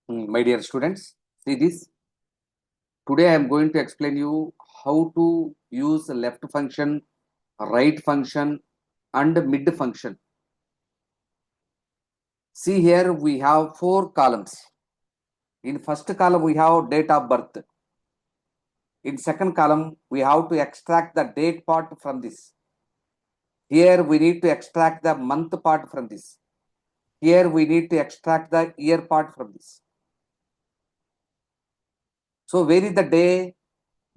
My dear students, see this. Today I am going to explain you how to use left function, right function, and mid function. See here we have 4 columns. In first column we have date of birth. In second column we have to extract the date part from this. Here we need to extract the month part from this. Here we need to extract the year part from this. So where is the day?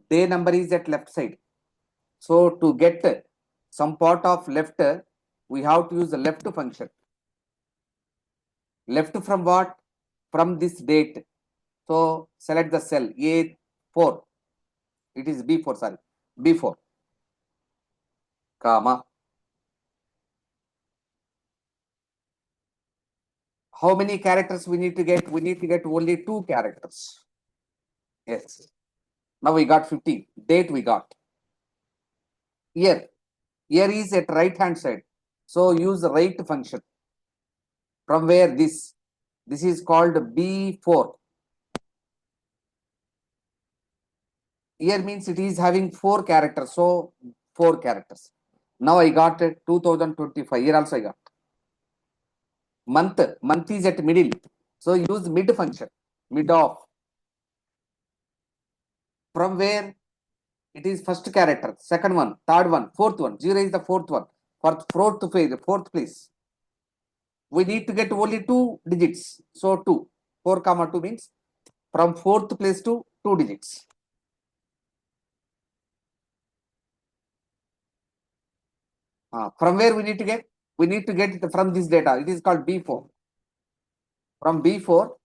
Day number is at left side. So to get some part of left, we have to use the left function. Left from what? From this date. So select the cell A4. It is B4, sorry. B4. Comma. How many characters we need to get? We need to get only 2 characters. Yes. Now we got 15. Date we got. Year. Year is at right hand side. So use the right function. From where this? This is called B4. Year means it is having 4 characters. So 4 characters. Now I got 2025. Here also I got. Month is at middle. So use mid function. Mid of. From where? It is first character. Second one. Third one. Fourth one. 0 is the fourth one. For fourth place. We need to get only 2 digits. So 2. 4 comma 2 means from fourth place to 2 digits. From where we need to get? We need to get it from this data. It is called B4. From B4,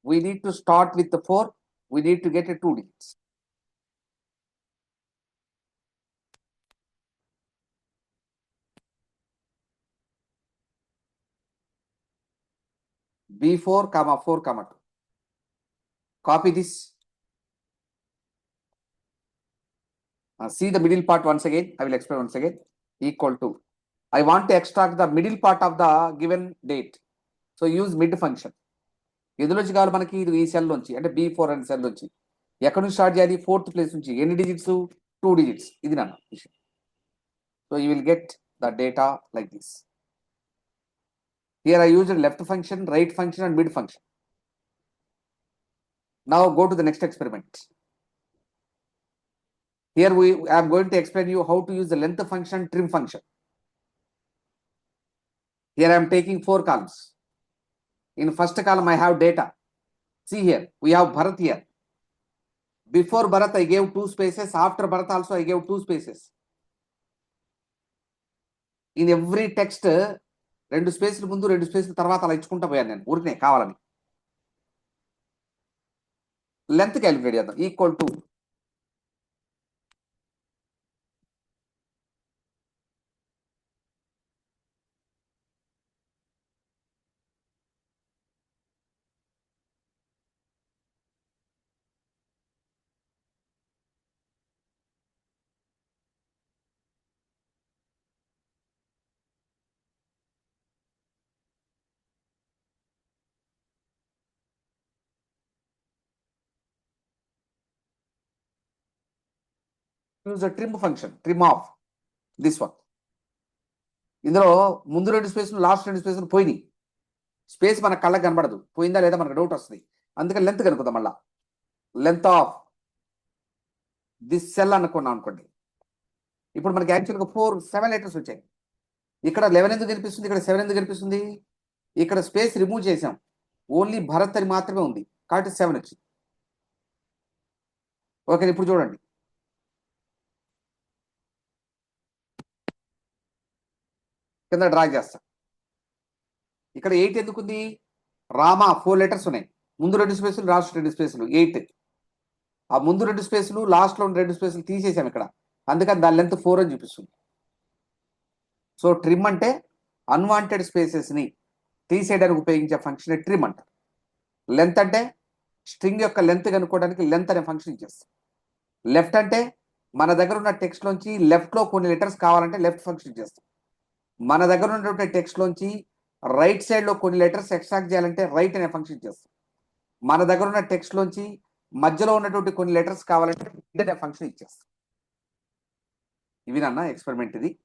we need to start with the 4. We need to get a 2 digits. B4 comma 4 comma 2. Copy this. See the middle part once again. I will explain once again. Equal to. I want to extract the middle part of the given date. So use mid function. ఎదులోంచి కావాలి మనకి ఇది ఈ cell నుంచి అంటే B4 అనే cell నుంచి ఎక్కడి నుంచి స్టార్ట్ చేయాలి ఫోర్త్ ప్లేస్ నుంచి ఎన్ని డిజిట్స్ 2 డిజిట్స్ ఇది నాన్న విషయం so you will get the data like this here I used left function right function and mid function now go to the next experiment here I am going to explain you how to use the length function trim function. Here I am taking 4 columns. In first column, I have data. See here, we have Bharat here. Before Bharat, I gave 2 spaces. After Bharat also, I gave 2 spaces. In every text, 2 spaces ముందు 2 spaces తర్వాత అలా ఇచ్చుకుంటా పోయాను నేను ఊరినే కావాలని length calculate చేద్దాం equal to use trim function trim of this one ఇందులో ముందు 2 స్పేస్లు లాస్ట్ 2 స్పేస్లు పోయినాయి స్పేస్ మన కళ్ళకి కనబడదు పోయిందా లేదా మనకు డౌట్ వస్తుంది అందుకని లెంత్ కనుక్కుందాం మళ్ళా లెంత్ ఆఫ్ దిస్ సెల్ అనుకున్నాం అనుకోండి ఇప్పుడు మనకి యాక్చువల్గా 7 లెటర్స్ వచ్చాయి ఇక్కడ 11 ఎందుకు కనిపిస్తుంది ఇక్కడ 7 ఎందుకు కనిపిస్తుంది ఇక్కడ స్పేస్ రిమూవ్ చేసాం ఓన్లీ భరత్ అని మాత్రమే ఉంది కాబట్టి 7 వచ్చింది ఓకే ఇప్పుడు చూడండి కింద డ్రా చేస్తా ఇక్కడ 8 ఎందుకుంది రామా 4 లెటర్స్ ఉన్నాయి ముందు 2 స్పేసులు లాస్ట్ 2 స్పేసులు 8 ఆ ముందు 2 స్పేసులు లాస్ట్ లో 2 స్పేసులు తీసేసాం ఇక్కడ అందుకని దాని లెంత్ 4 అని చూపిస్తుంది సో ట్రిమ్ అంటే అన్వాంటెడ్ స్పేసెస్ ని తీసేయడానికి ఉపయోగించే ఫంక్షన్ ట్రిమ్ అంటారు లెంత్ అంటే స్ట్రింగ్ యొక్క లెంత్ కనుక్కోవడానికి లెంత్ అనే ఫంక్షన్ ఇచ్చేస్తాం లెఫ్ట్ అంటే మన దగ్గర ఉన్న టెక్స్ట్ లోంచి లెఫ్ట్ లో కొన్ని లెటర్స్ కావాలంటే లెఫ్ట్ ఫంక్షన్ ఇచ్చేస్తాం మన దగ్గర ఉన్నటువంటి టెక్స్ట్ లోంచి రైట్ సైడ్ లో కొన్ని లెటర్స్ ఎక్స్ట్రాక్ట్ చేయాలంటే రైట్ అనే ఫంక్షన్ చేస్తాం మన దగ్గర ఉన్న టెక్స్ట్ లోంచి మధ్యలో ఉన్నటువంటి కొన్ని లెటర్స్ కావాలంటే ఫంక్షన్ ఇచ్చేస్తాం. ఇవి నాన్న ఎక్స్పెరిమెంట్ ఇది.